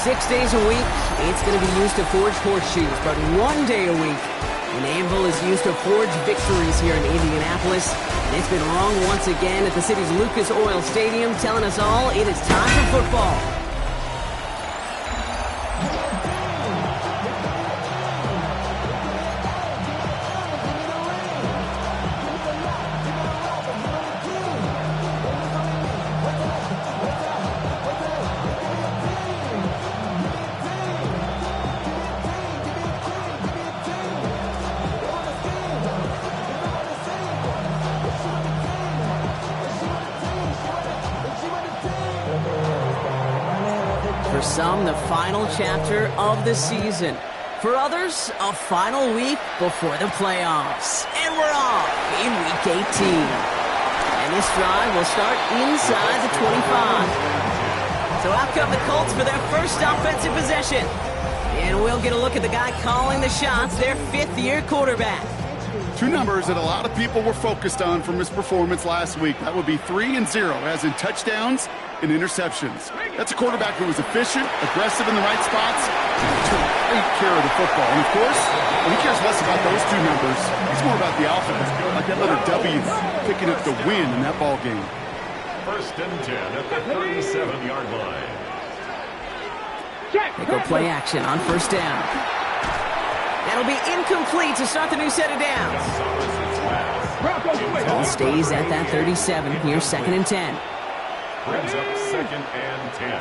6 days a week, it's going to be used to forge horseshoes, but 1 day a week, an anvil is used to forge victories here in Indianapolis. And it's been wrong once again at the city's Lucas Oil Stadium, telling us all it is time for football. For some, the final chapter of the season. For others, a final week before the playoffs. And we're off in Week 18. And this drive will start inside the 25. So out come the Colts for their first offensive possession. And we'll get a look at the guy calling the shots, their fifth-year quarterback. Two numbers that a lot of people were focused on from his performance last week. That would be 3 and 0, as in touchdowns and interceptions. That's a quarterback who was efficient, aggressive in the right spots, and took great care of the football. And, of course, he cares less about those two numbers. It's more about the offense, like that other W picking up the win in that ball game. 1st and 10 at the 37-yard line. They go play action on 1st down. That'll be incomplete to start the new set of downs. Ball stays at that 37. Here's 2nd and 10. Brings up 2nd and 10.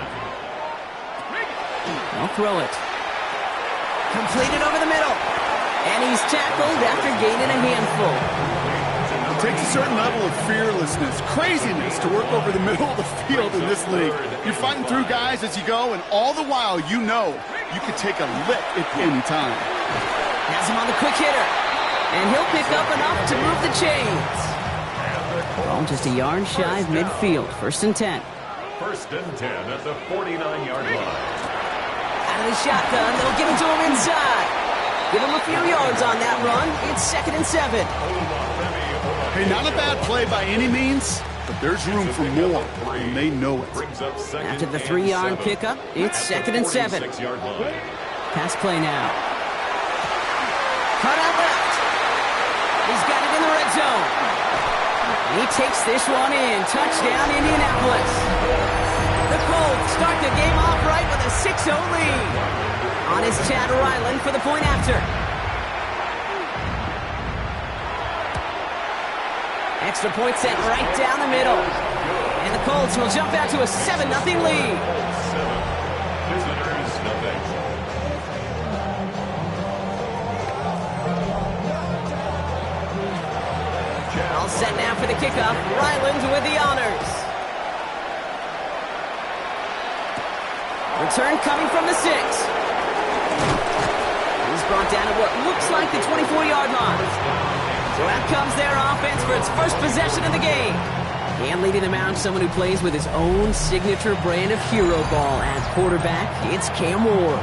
They'll throw it. Completed over the middle. And he's tackled after gaining a handful. It takes a certain level of fearlessness, craziness to work over the middle of the field in this league. You're fighting through guys as you go, and all the while you know you can take a lick at any time. Has him on the quick hitter. And he'll pick up enough to move the chains. Ball just a yard shy of midfield. 1st and 10. 1st and 10 at the 49-yard line. Out of the shotgun, they'll give it to him inside. Give him a few yards on that run. It's 2nd and 7. Hey, not a bad play by any means, but there's room for more, and they know it. After the 3-yard pickup, it's 2nd and 7. Pass play now. Cut out left. He's got it in the red zone. He takes this one in. Touchdown, Indianapolis. The Colts start the game off right with a 6-0 lead. On is Chad Ryland for the point after. Extra point set right down the middle. And the Colts will jump out to a 7-0 lead. Visitors, nothing. All set now for the kickoff. Ryland with the honors. Return coming from the 6. He's brought down at what looks like the 24-yard line. So out comes their offense for its first possession of the game. And leading them out, someone who plays with his own signature brand of hero ball at quarterback, it's Cam Ward.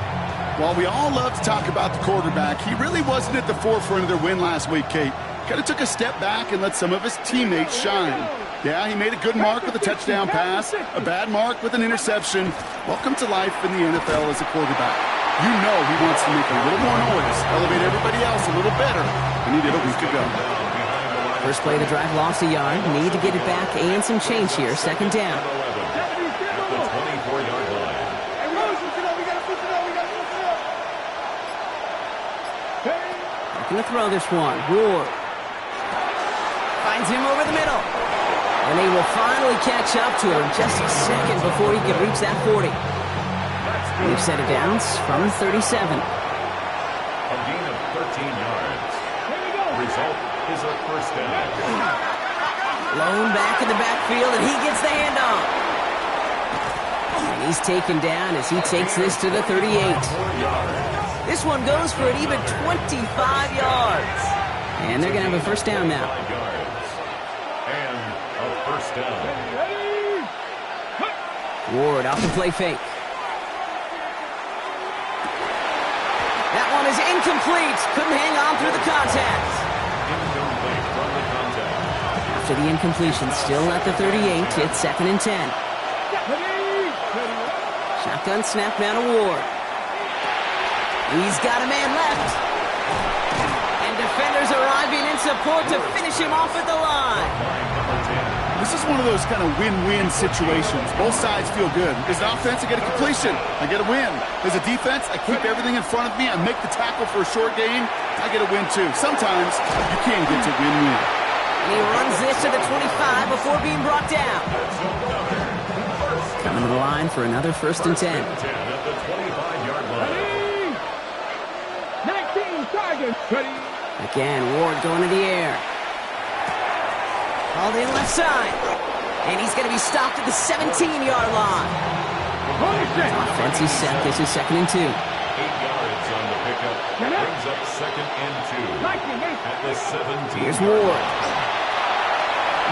While we all love to talk about the quarterback, he really wasn't at the forefront of their win last week, Kate. Kind of took a step back and let some of his teammates shine. Yeah, he made a good mark with a touchdown pass, a bad mark with an interception. Welcome to life in the NFL as a quarterback. You know he wants to make a little more noise, elevate everybody else a little better than he did a week ago. First play of the drive lost a yard. Need to get it back and some change here. 2nd down. At the 24-yard line. Looking to throw this one. Ward finds him over the middle. And he will finally catch up to him just a second before he can reach that 40. We've set it downs from 37. A gain of 13 yards. Result is a 1st down. Lone back in the backfield, and he gets the handoff. And he's taken down as he takes this to the 38. This one goes for an even 25 yards. And they're going to have a 1st down now. And a 1st down. Ward off the play fake. That one is incomplete. Couldn't hang on through the contact. Incomplete from the contact. After the incompletion, still at the 38, it's 2nd and 10. Shotgun snap now to Ward. He's got a man left. And defenders arriving in support to finish him off at the line. This is one of those kind of win-win situations. Both sides feel good. As an offense, I get a completion. I get a win. As a defense, I keep everything in front of me. I make the tackle for a short gain. I get a win, too. Sometimes you can get to win-win. And he runs this to the 25 before being brought down. Coming to the line for another 1st and 10. At the 25-yard line. 19 targets. Again, Ward going to the air. Called in left side. And he's going to be stopped at the 17-yard line. Offense is set. This is 2nd and 2. 8 yards on the pickup. Brings up 2nd and 2. At the 17. Here's Ward.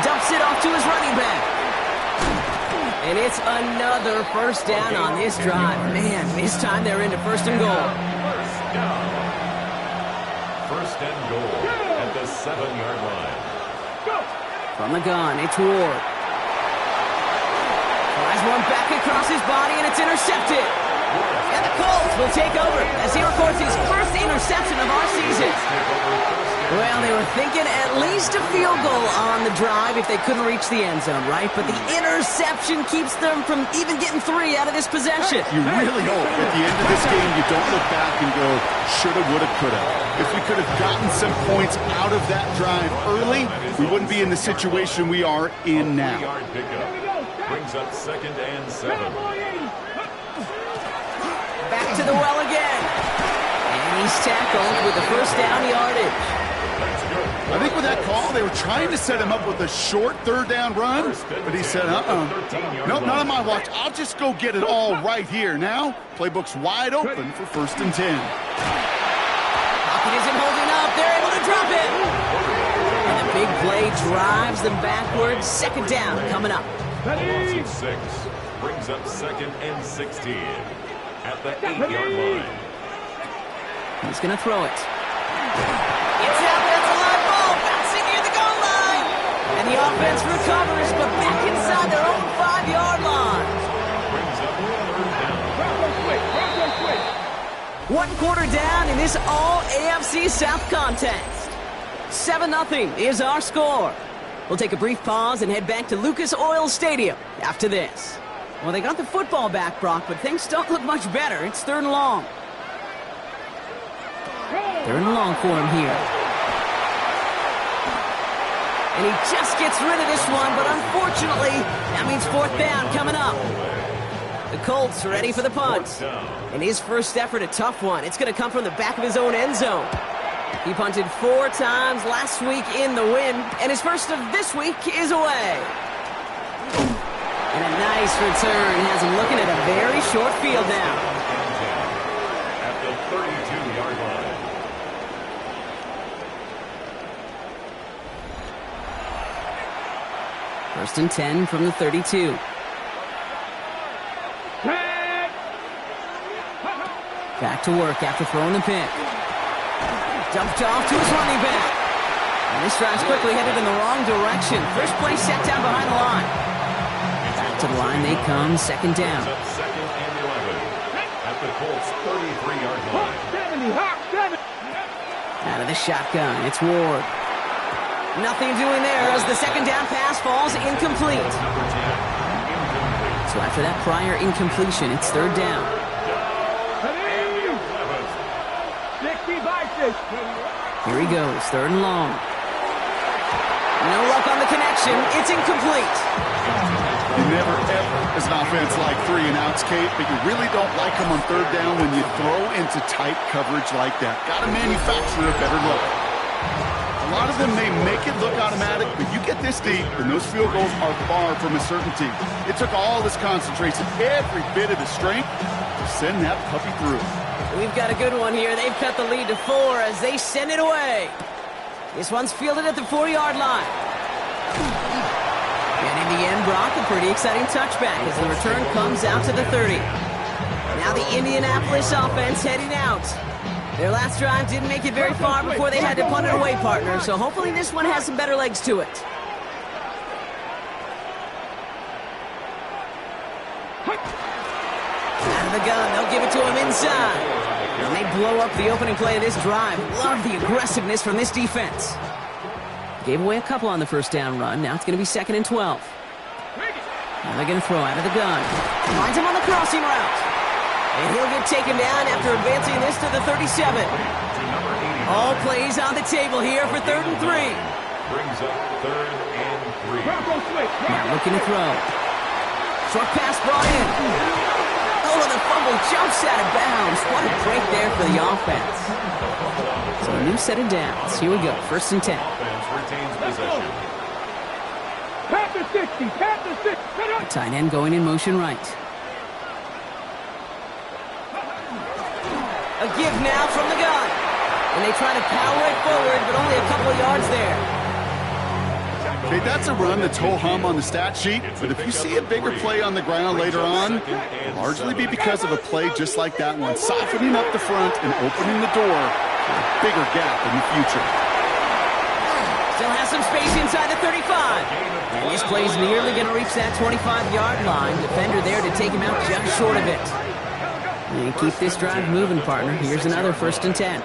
Dumps it off to his running back. And it's another 1st down on this drive. Man, this time they're into 1st and goal. 1st down. 1st and goal at the 7-yard line. From the gun, it's Ward. Flies one back across his body, and it's intercepted. And the Colts will take over as he records his 1st interception of our season. Well, they were thinking at least a field goal on the drive if they couldn't reach the end zone, right? But the interception keeps them from even getting 3 out of this possession. You really hope at the end of this game you don't look back and go, shoulda, woulda, coulda. If we could have gotten some points out of that drive early, we wouldn't be in the situation we are in now. 3-yard pickup. Brings up 2nd and 7. Back to the well again. And he's tackled with the 1st down yardage. I think with that call, they were trying to set him up with a short 3rd down run, but he said, nope, not on my watch. I'll just go get it all right here. Now, playbook's wide open for 1st and 10. Pocket isn't holding up. They're able to drop it. And the big play drives them backwards. 2nd down coming up. Loss of 6. Brings up 2nd and 16. At the 8-yard line. He's going to throw it. It's out there. It's a live ball. Bouncing near the goal line. And the offense recovers, but back inside their own 5-yard line. Brings up 3rd down. 1 quarter down in this all-AFC South contest. 7-0 is our score. We'll take a brief pause and head back to Lucas Oil Stadium after this. Well, they got the football back, Brock, but things don't look much better. It's 3rd and long. 3rd and long for him here. And he just gets rid of this one, but unfortunately, that means 4th down coming up. The Colts are ready for the punt. And his first effort, a tough one. It's going to come from the back of his own end zone. He punted 4 times last week in the win, and his first of this week is away. And a nice return has him looking at a very short field now. At the 32-yard line. First and 10 from the 32. Back to work after throwing the pick. Dumped off to his running back. And this drive's quickly headed in the wrong direction. First play set down behind the line. Back to the line they come, 2nd down. 2nd and 11. At the Colts 33-yard line. Out of the shotgun, it's Ward. Nothing doing there as the 2nd down pass falls incomplete. So after that prior incompletion, it's 3rd down. Here he goes, 3rd and long. No luck on the connection. It's incomplete. You never, ever, as an offense, like 3 and outs, Kate, but you really don't like them on 3rd down when you throw into tight coverage like that. Got to manufacture a better look. A lot of them may make it look automatic, but you get this deep, and those field goals are far from a certainty. It took all this concentration, every bit of his strength, to send that puppy through. We've got a good one here. They've cut the lead to 4 as they send it away. This one's fielded at the 4-yard line. And in the end, Brock, a pretty exciting touchback as the return comes out to the 30. Now the Indianapolis offense heading out. Their last drive didn't make it very far before they had to punt it away, partner. So hopefully this one has some better legs to it. the gun. They'll give it to him inside. And they blow up the opening play of this drive. Love the aggressiveness from this defense. Gave away a couple on the first down run. Now it's going to be 2nd and 12. Now they're going to throw out of the gun. Finds him on the crossing route. And he'll get taken down after advancing this to the 37. All plays on the table here for 3rd and 3. Brings up 3rd and 3. Now looking to throw. Short pass brought in. Oh, the fumble jumps out of bounds. What a break there for the offense. So a new set of downs. Here we go. 1st and 10. Offense retains possession. Pat the 60. Pat the 60. The tight end going in motion right. A give now from the gun. And they try to power it forward, but only a couple of yards there. Okay, that's a run that's ho-hum on the stat sheet, but if you see a bigger play on the ground later on, it'll largely be because of a play just like that one, softening up the front and opening the door for a bigger gap in the future. Still has some space inside the 35. And this play's nearly going to reach that 25-yard line. Defender there to take him out just short of it. And keep this drive moving, partner. Here's another 1st and 10.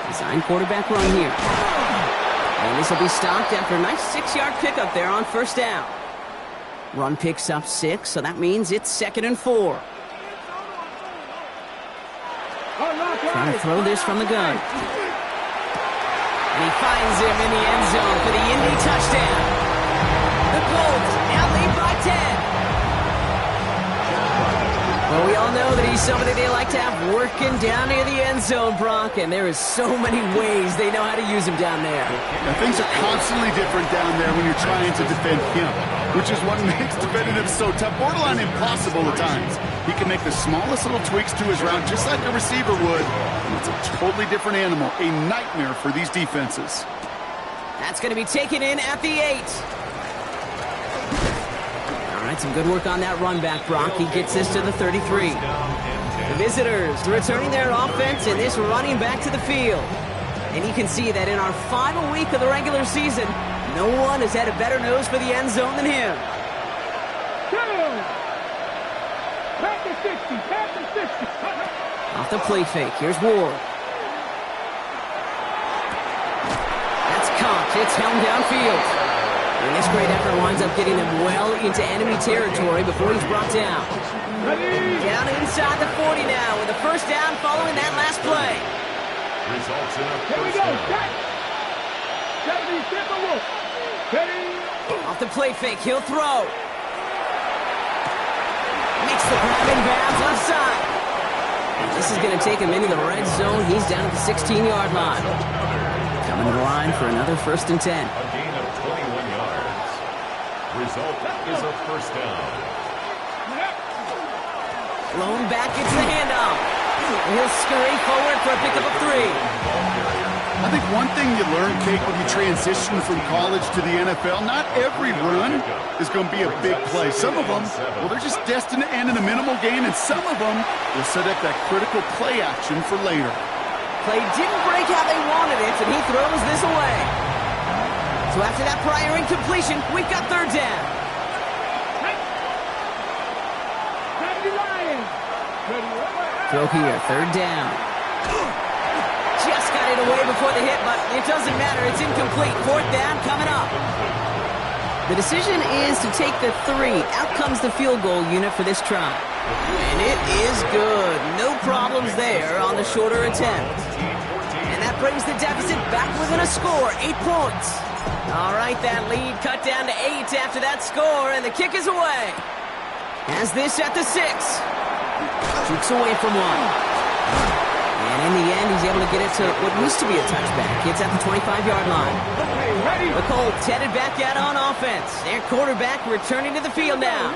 Design quarterback run here. And this will be stopped after a nice 6-yard pickup there on 1st down. Run picks up 6, so that means it's 2nd and 4. Trying to throw this from the gun. And he finds him in the end zone for the Indy touchdown. The Colts now lead by 10. Well, we all know that he's somebody they like to have working down near the end zone, Brock, and there is so many ways they know how to use him down there. Now, things are constantly different down there when you're trying to defend him, which is what makes defending him so tough, borderline impossible at times. He can make the smallest little tweaks to his route just like a receiver would, and it's a totally different animal, a nightmare for these defenses. That's going to be taken in at the 8. All right, some good work on that run back, Brock. He gets this to the 33. The visitors returning their offense and this running back to the field. And you can see that in our final week of the regular season, no one has had a better nose for the end zone than him. Pat the 60. Pat the 60. Off the play fake. Here's Ward. That's caught. It's held downfield. And this great effort winds up getting him well into enemy territory before he's brought down. Down inside the 40 now with a 1st down following that last play. Results in a Here we 1st go. down. Off the play fake, he'll throw. Makes the grab in bounds left side. And this is going to take him into the red zone. He's down at the 16-yard line. Coming to the line for another 1st and 10. A gain of 21 yards. Result is a 1st down. Blown back, gets the handoff. He'll scurry forward for a pickup of 3. I think one thing you learn, Kate, when you transition from college to the NFL, not every run is going to be a big play. Some of them, well, they're just destined to end in a minimal gain, and some of them will set up that critical play action for later. Play didn't break how they wanted it, and he throws this away. So after that prior incompletion, we've got 3rd down. Throw here, 3rd down. Just got it away before the hit, but it doesn't matter. It's incomplete. 4th down coming up. The decision is to take the 3. Out comes the field goal unit for this try. And it is good. No problems there on the shorter attempt. And that brings the deficit back within a score, 8 points. All right, that lead cut down to 8 after that score, and the kick is away. Has this at the 6. Shoots away from 1. And in the end, he's able to get it to what used to be a touchback. It's at the 25-yard line. The Colts headed back out on offense. Their quarterback returning to the field now.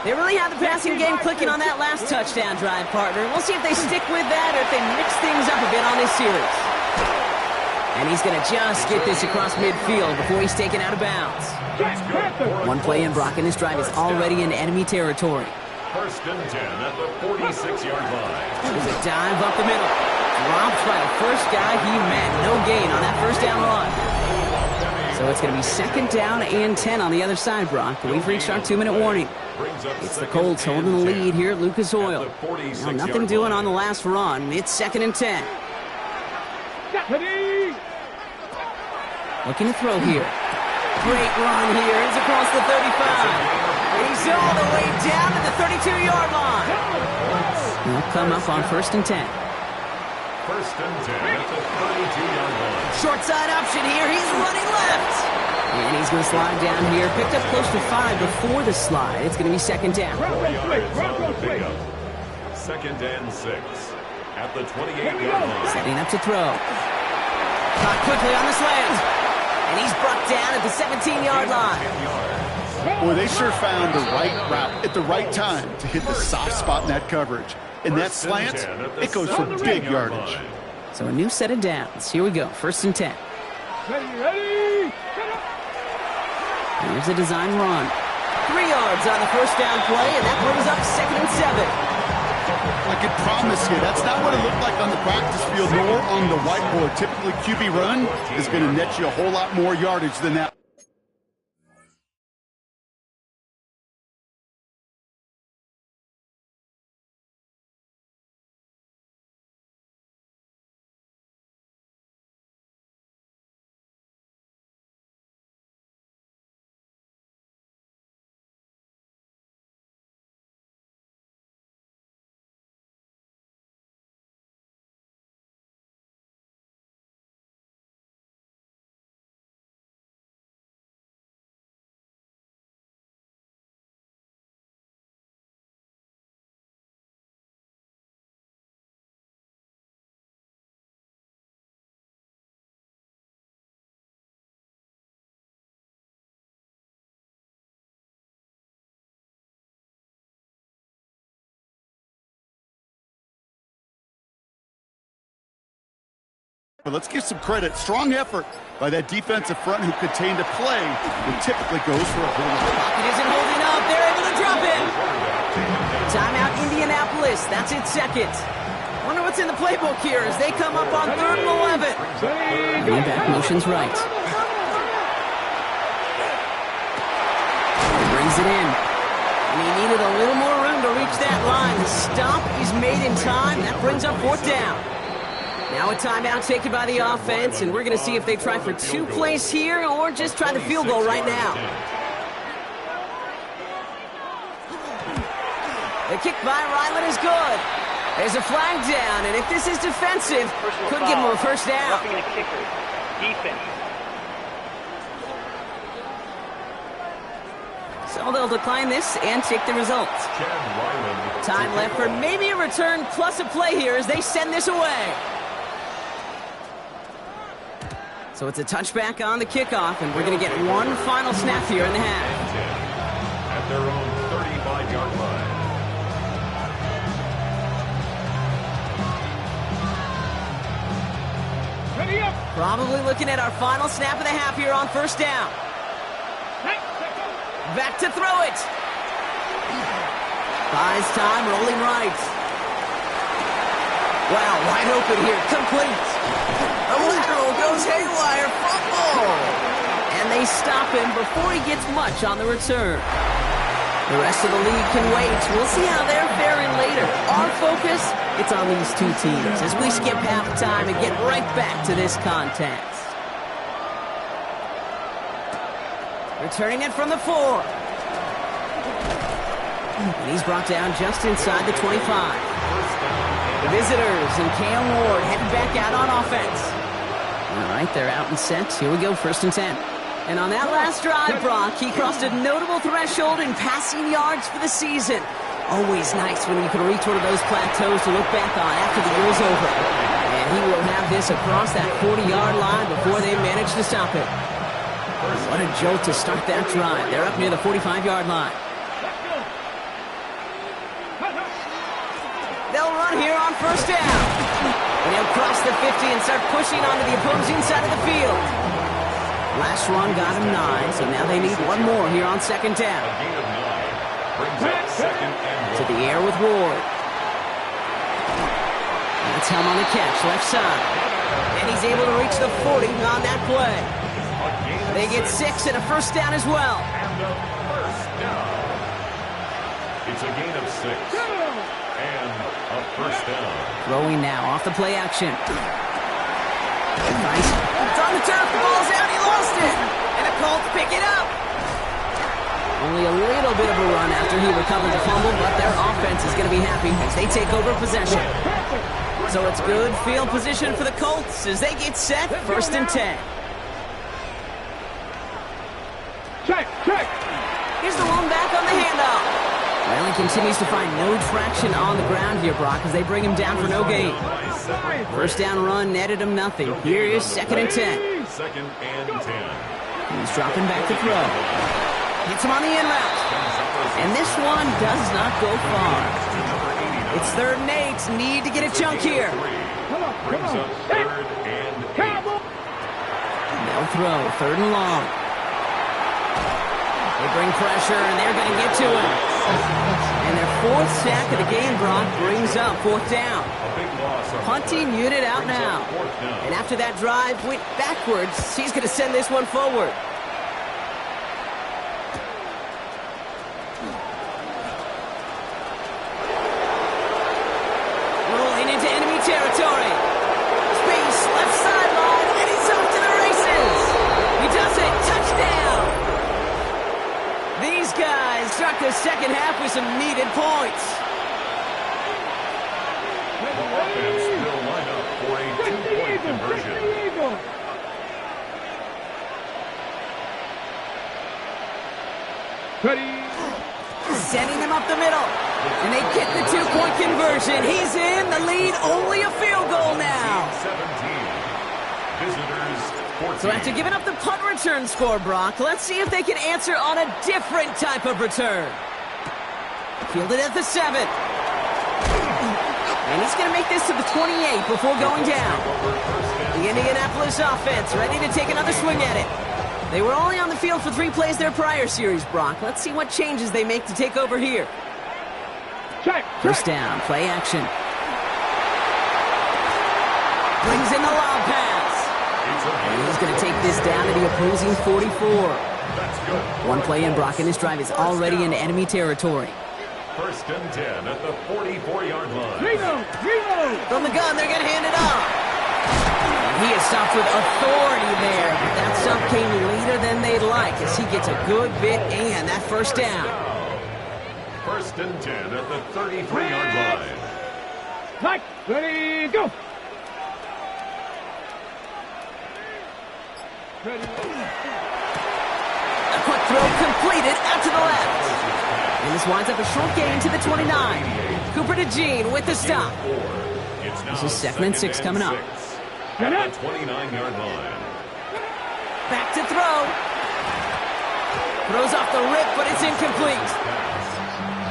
They really have the passing game clicking on that last touchdown drive, partner. We'll see if they stick with that or if they mix things up a bit on this series. And he's going to just get this across midfield before he's taken out of bounds. One play in, Brock, and this drive is already in enemy territory. 1st and 10 at the 46-yard line. There's a dive up the middle. Dropped by the first guy he met. No gain on that 1st down run. So it's going to be second down and 10 on the other side, Brock. We've reached our 2-minute warning. It's the Colts holding the lead here at Lucas Oil. Now, nothing doing on the last run. It's second and 10. Looking to throw here. Great run here. He's across the 35. He's all the way down to the 32-yard line. He'll come up on first and 10. First and 10 at the 32-yard line. Short side option here. He's running left. And he's going to slide down here. Picked up close to 5 before the slide. It's going to be second down. 4 yards on the pickup. Second and 6 at the 28-yard line. Setting up to throw. Caught quickly on the slant. And he's brought down at the 17-yard line. Boy, they sure found the right route at the right time to hit the soft spot in that coverage. And that slant, it goes for big yardage. So a new set of downs. Here we go. First and 10. Ready. Here's a design run. 3 yards on the first down play, and that brings up second and 7. I can promise you, that's not what it looked like on the practice field nor on the whiteboard. Typically, QB run is going to net you a whole lot more yardage than that. But let's give some credit. Strong effort by that defensive front who contained a play that typically goes for a hold. Pocket isn't holding up. They're able to drop it. Timeout Indianapolis. That's its second. Wonder what's in the playbook here as they come up on 3rd and 11. And back motion's right. He brings it in. And he needed a little more room to reach that line. The stop is made in time. That brings up 4th down. Now a timeout taken by the offense, and we're going to see if they try for 2 plays here or just try the field goal right now. The kick by Ryland is good. There's a flag down, and if this is defensive, could give him a first down. Roughing the kicker. Defense. So they'll decline this and take the results. Time left for maybe a return plus a play here as they send this away. So it's a touchback on the kickoff, and we're going to get one final snap here in the half. At their own 35-yard line. Ready up. Probably looking at our final snap of the half here on first down. Back to throw it. Buys time, rolling right. Wow, wide open here, complete. A lateral goes haywire, fumble. And they stop him before he gets much on the return. The rest of the league can wait. We'll see how they're faring later. Our focus, it's on these two teams as we skip halftime and get right back to this contest. Returning it from the 4. And he's brought down just inside the 25. The visitors and Cam Ward heading back out on offense. All right, they're out and set. Here we go, first and 10. And on that last drive, Brock, he crossed a notable threshold in passing yards for the season. Always nice when you can reach one of those plateaus to look back on after the year's over. And he will have this across that 40-yard line before they manage to stop it. What a jolt to start that drive. They're up near the 45-yard line. They'll run here on first down. And he'll cross the 50 and start pushing onto the opposing side of the field. Last run got him 9, so now they need one more here on second down. A gain of 9 brings up second and 1. To the air with Ward. That's him on the catch, left side. And he's able to reach the 40 on that play. A gain They get 6 and a first down as well. And a first down. It's a gain of 6. And a first down. Throwing now off the play action. Nice. It's on the turf. The ball's out. He lost it. And the Colts pick it up. Only a little bit of a run after he recovered the fumble, but their offense is going to be happy as they take over possession. So it's good field position for the Colts as they get set, 1st and 10. Check. Here's the one back on the handoff. Allen continues to find no traction on the ground here, Brock, as they bring him down for no gain. First down run netted him nothing. Here is 2nd and 10. 2nd and 10. He's dropping back to throw. Hits him on the in route. And this one does not go far. It's 3rd and 8. Need to get a chunk here. Brings up 3rd and 8. They'll throw. 3rd and long. They bring pressure, and they're going to get to him. And their 4th sack of the game, Brock, brings up 4th down. Punting unit out now. And after that drive went backwards, he's going to send this one forward. Rolling into enemy territory. Space, left sideline, and he's off to the races. He does it. Touchdown. These guys start the second half with some needed points. The offense will line up for a 2-point conversion. Sending them up the middle. And they get the 2-point conversion. He's in. The lead, only a field goal now. 17. Visitors 14. So after giving up the punt return score, Brock, let's see if they can answer on a different type of return. Fielded at the 7. And he's going to make this to the 28 before going down. The Indianapolis offense ready to take another swing at it. They were only on the field for 3 plays their prior series, Brock. Let's see what changes they make to take over here. First down, play action. Brings in the lob pass. And he's going to take this down to the opposing 44. One play in, Brock, and this drive is already in enemy territory. 1st and 10 at the 44-yard line. From the gun, they're going to hand it off. He is stopped with authority there. But that stop came later than they'd like as he gets a good bit and that first down. 1st and 10 at the 33-yard line. Ready, go. A quick throw completed out to the left. And this winds up a short gain to the 29. Cooper to Jean with the stop. This is 2nd and 6 coming up. At the 29-yard line. Back to throw. Throws off the rip, but it's incomplete.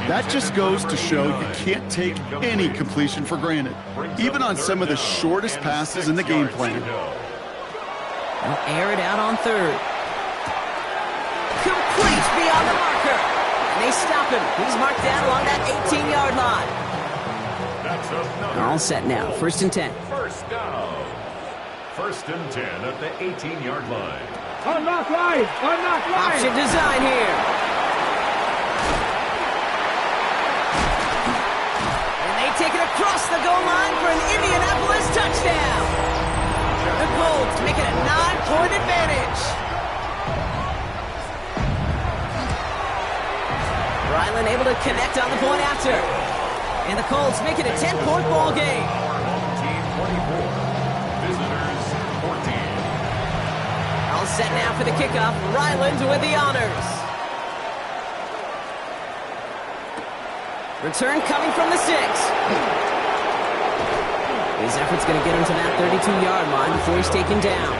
That just goes to show you can't take any completion for granted, even on some of the shortest passes in the game plan. They'll air it out on 3rd. Complete beyond the marker. And they stop him. He's marked down along that 18-yard line. All set now. 1st and 10. First down. 1st and 10 at the 18-yard line. Unlock line. Option design here. And they take it across the goal line for an Indianapolis touchdown. The Colts make it a 9-point advantage. Ryland able to connect on the point after. And the Colts make it a 10-point ball game. Team 24. Visitors 14. All set now for the kickoff. Ryland with the honors. Return coming from the 6. His effort's going to get him to that 32-yard line before he's taken down.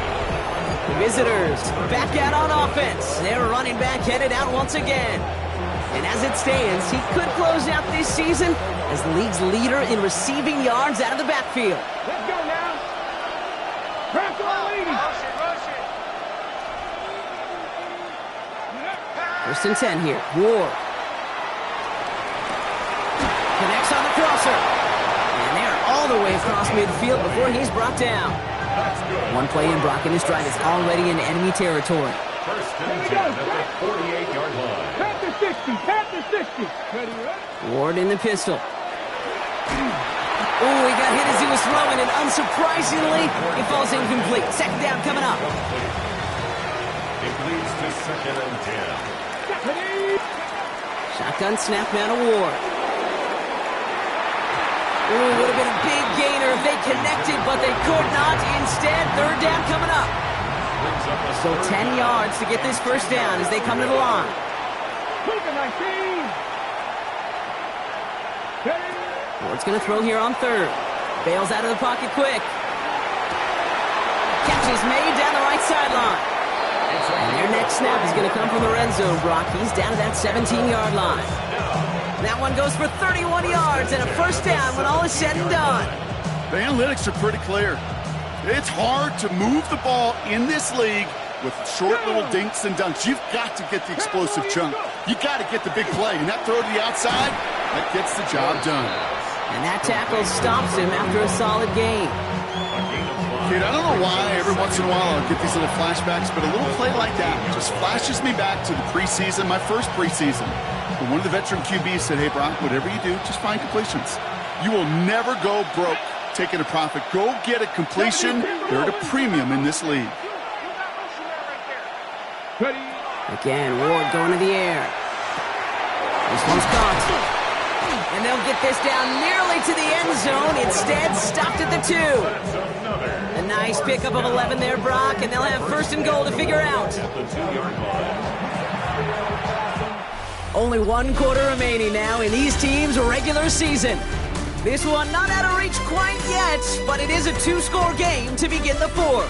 The visitors back out on offense. Their running back headed out once again. And as it stands, he could close out this season as the league's leader in receiving yards out of the backfield. Let's go now. Press on, lady. 1st and 10 here. Ward. Connects on the crosser. And they're all the way across midfield before he's brought down. One play in, Brock, and his drive is already in enemy territory. First and 10 at the 48-yard line. Panther 60. Panther 60. Ready, right? Ward in the pistol. Oh, he got hit as he was throwing, and unsurprisingly, he falls incomplete. Second down coming up. It leads to second and 10. Shotgun snap now to Ward. Oh, would have been a big gainer if they connected, but they could not. Instead, third down coming up. So 10 yards to get this first down as they come to the line. Ward's going to throw here on third. Bails out of the pocket quick. Catch is made down the right sideline. And their next snap is going to come from the red zone, Brock. He's down to that 17-yard line. That one goes for 31 yards and a first down when all is said and done. The analytics are pretty clear. It's hard to move the ball in this league with short little dinks and dunks. You've got to get the explosive chunk. You got to get the big play. And that throw to the outside, that gets the job done. And that tackle stops him after a solid gain. Kid, I don't know why every once in a while I'll get these little flashbacks, but a little play like that just flashes me back to the preseason, my first preseason. When one of the veteran QBs said, hey, Brock, whatever you do, just find completions. You will never go broke taking a profit. Go get a completion. They're at a premium in this league. Again, Ward going to the air. This one's caught. And they'll get this down nearly to the end zone. Instead, stopped at the 2. A nice pickup of 11 there, Brock, and they'll have first and goal to figure out. Only 1 quarter remaining now in these teams' regular season. This one not out of reach quite yet, but it is a 2-score game to begin the 4th.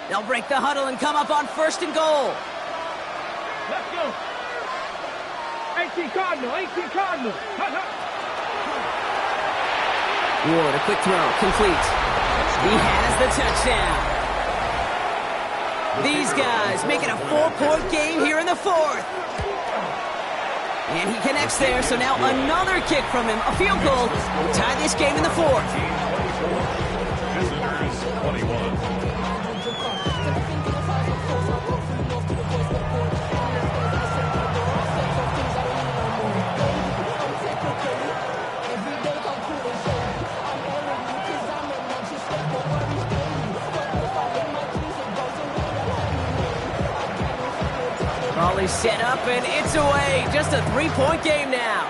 They'll break the huddle and come up on first and goal. Let's go. 18 Cardinal, 18 Cardinal. Ward, a quick throw, complete. He has the touchdown. These guys making a 4-point game here in the 4th. And he connects there, so now another kick from him, a field goal, to tie this game in the 4th. Visitors 21. Ball is set up, and it's away. Just a 3-point game now.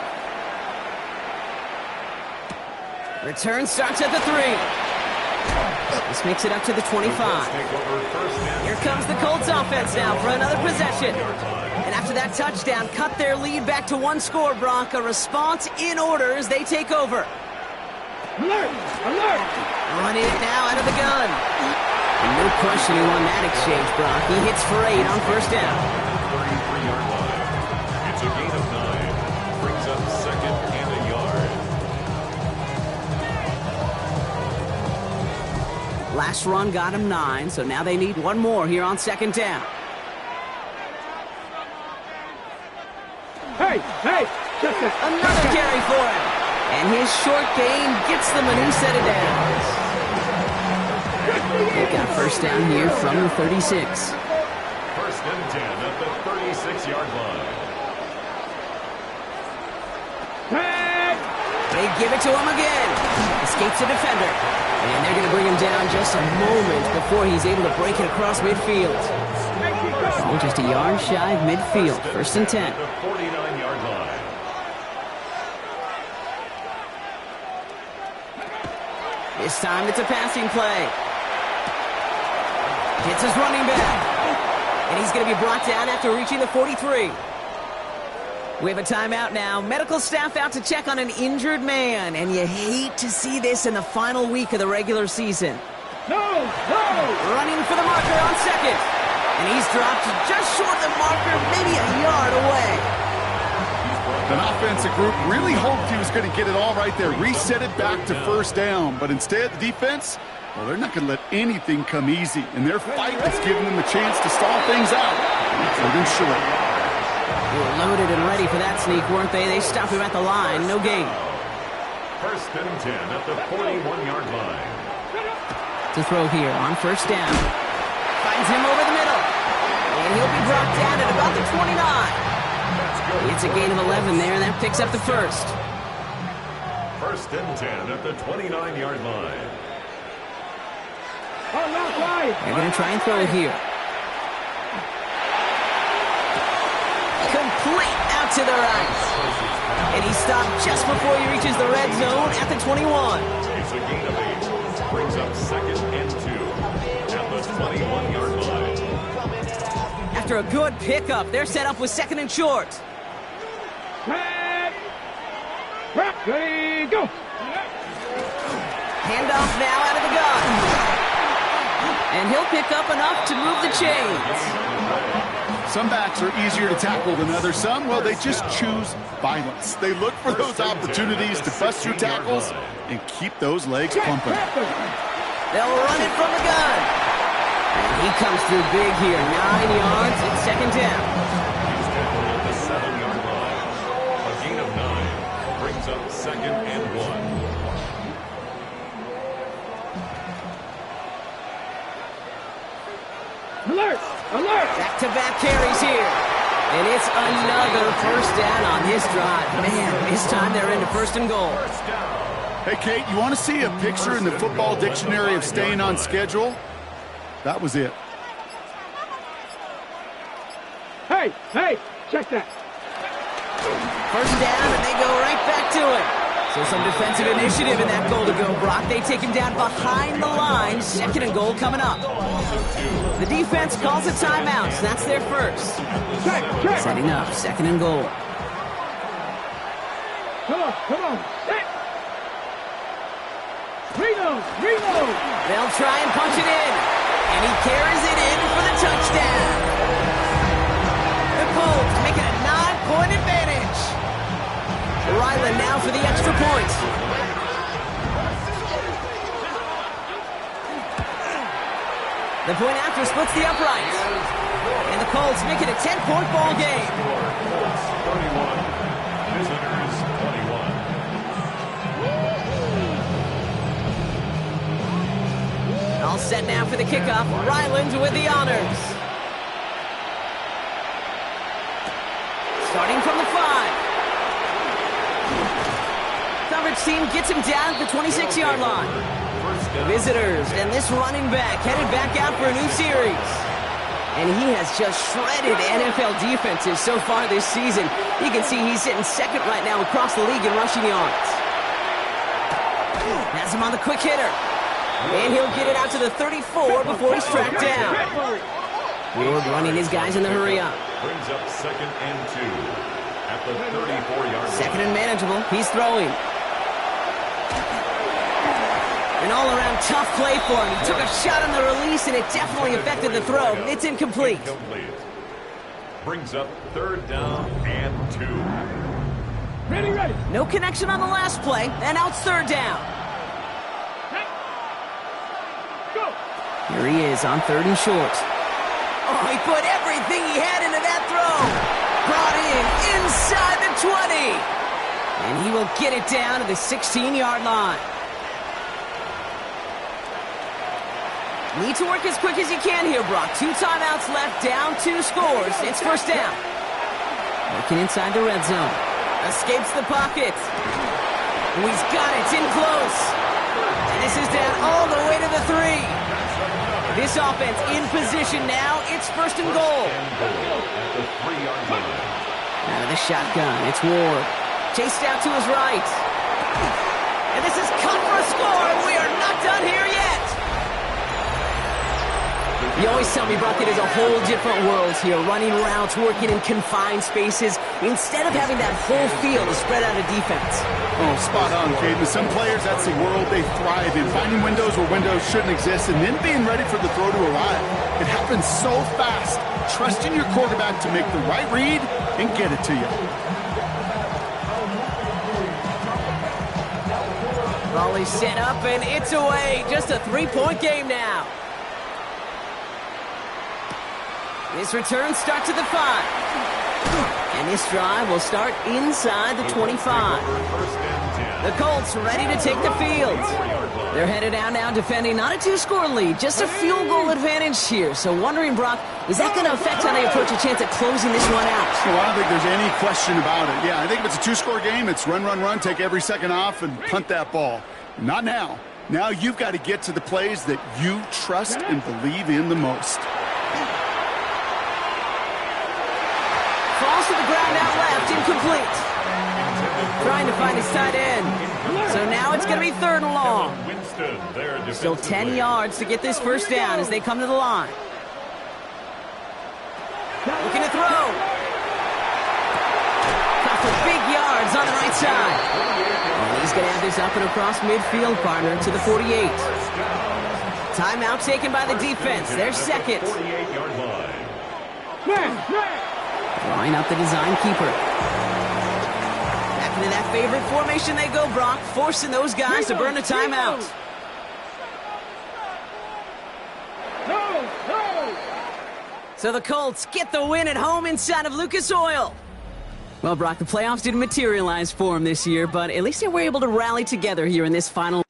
Return starts at the 3. This makes it up to the 25. Here comes the Colts offense now for another possession. And after that touchdown, cut their lead back to 1 score, Brock. A response in order as they take over. Alert! Alert! Running it now out of the gun. And no question he won that exchange, Brock. He hits for 8 on first down. 33-yard line. It's a gain of 9. Brings up second and a yard. Last run got him 9, so now they need 1 more here on second down. Hey, hey! Another carry for him. And his short gain gets them a new set of downs. They got first down here from the 36. First and 10 at the 36-yard line. They give it to him again. Escapes a defender. And they're going to bring him down just a moment before he's able to break it across midfield. Oh, just a yard shy of midfield. First and 10. The 49-yard line. This time it's a passing play. Gets his running back. And he's going to be brought down after reaching the 43. We have a timeout now. Medical staff out to check on an injured man. And you hate to see this in the final week of the regular season. No! Running for the marker on second. And he's dropped just short of the marker, maybe a yard away. An defensive group really hoped he was going to get it all right there, reset it back to first down. But instead, the defense, well, they're not going to let anything come easy. And their fight is giving them a chance to stall things out. Third and short. They were loaded and ready for that sneak, weren't they? They stopped him at the line. No gain. First and 10 at the 41-yard line. To throw here on first down. Finds him over the middle. And he'll be brought down at about the 29. It's a gain of 11 there, and that picks up the first. First and 10 at the 29-yard line. They're going to try and throw it here. Complete out to the right. And he stopped just before he reaches the red zone at the 21. It's a gain of 8. Brings up second and 2 at the 21-yard line. After a good pickup, they're set up with second and short. Ready, go! Handoff now out of the gun. And he'll pick up enough to move the chains. Some backs are easier to tackle than others. Some, well, they just choose violence. They look for those opportunities to bust your tackles and keep those legs pumping. They'll run it from the gun. And he comes through big here. 9 yards and second down. He's tackled at the 7-yard line. A gain of 9 brings up second and 1. Alert! Alert! Back-to-back carries here. And it's another first down on this drive. Man, this time they're into first and goal. First down. Hey, Kate, you want to see a picture in the football dictionary of staying on schedule? That was it. Hey, check that. First down, and they go right back to it. So some defensive initiative in that goal to go, Brock. They take him down behind the line. Second and goal coming up. The defense calls a timeout, so that's their first. Check. Setting up, second and goal. Come on. Check. Reload. They'll try and punch it in. And he carries it in for the touchdown. The Colts make it a 9-point advantage. Ryland now for the extra point. The point after splits the uprights. And the Colts make it a 10-point ball game. Colts 31, visitors 21. All set now for the kickoff. Ryland with the honors. Starting from the 5. Coverage team gets him down at the 26-yard line. Visitors, and this running back headed back out for a new series. And he has just shredded NFL defenses so far this season. You can see he's sitting second right now across the league in rushing yards. Has him on the quick hitter. And he'll get it out to the 34 before he's tracked down. Ward running his guys in the hurry up. Brings up second and 2 at the 34-yard line. Second and manageable. He's throwing. An all-around tough play for him. He took a shot on the release, and it definitely affected the throw. It's incomplete. Brings up third down and 2. Ready. No connection on the last play, and now it's third down. Go. Here he is on third and short. Oh, he put everything he had into that throw. Brought in inside the 20. And he will get it down to the 16-yard line. Need to work as quick as he can here, Brock. 2 timeouts left, down 2 scores. It's first down. Working inside the red zone. Escapes the pocket. Oh, he's got it. It's in close. And this is down all the way to the 3. This offense in position now. It's first and goal. At the 3-yard line. Out of the shotgun, it's Ward. Chased out to his right. And this is cut for a score, and we are not done here yet. You always tell me, Brock, it is a whole different world here, running routes, working in confined spaces, instead of having that whole field to spread out a defense. Oh, spot on, Caden. Some players, that's the world they thrive in, finding windows where windows shouldn't exist, and then being ready for the throw to arrive. It happens so fast. Trusting your quarterback to make the right read and get it to you. Volley set up, and it's away. Just a 3-point game now. This return starts at the 5. And this drive will start inside the 25. The Colts ready to take the field. They're headed out now defending not a 2-score lead, just a field goal advantage here. So wondering, Brock, is that going to affect how they approach a chance at closing this one out? Well, I don't think there's any question about it. Yeah, I think if it's a 2-score game, it's run, run, run, take every second off, and punt that ball. Not now. Now you've got to get to the plays that you trust and believe in the most. Falls to the ground out left, incomplete. Trying to find his tight end. So now it's going to be 3rd and long. Still 10 yards to get this first down as they come to the line. Looking to throw. Got for big yards on the right side. And he's going to have this up and across midfield, partner, to the 48. Timeout taken by the defense. Their second. 48-yard line. Line up the design keeper. Back into that favorite formation they go, Brock, forcing those guys to burn a timeout. So the Colts get the win at home inside of Lucas Oil. Well, Brock, the playoffs didn't materialize for them this year, but at least they were able to rally together here in this final.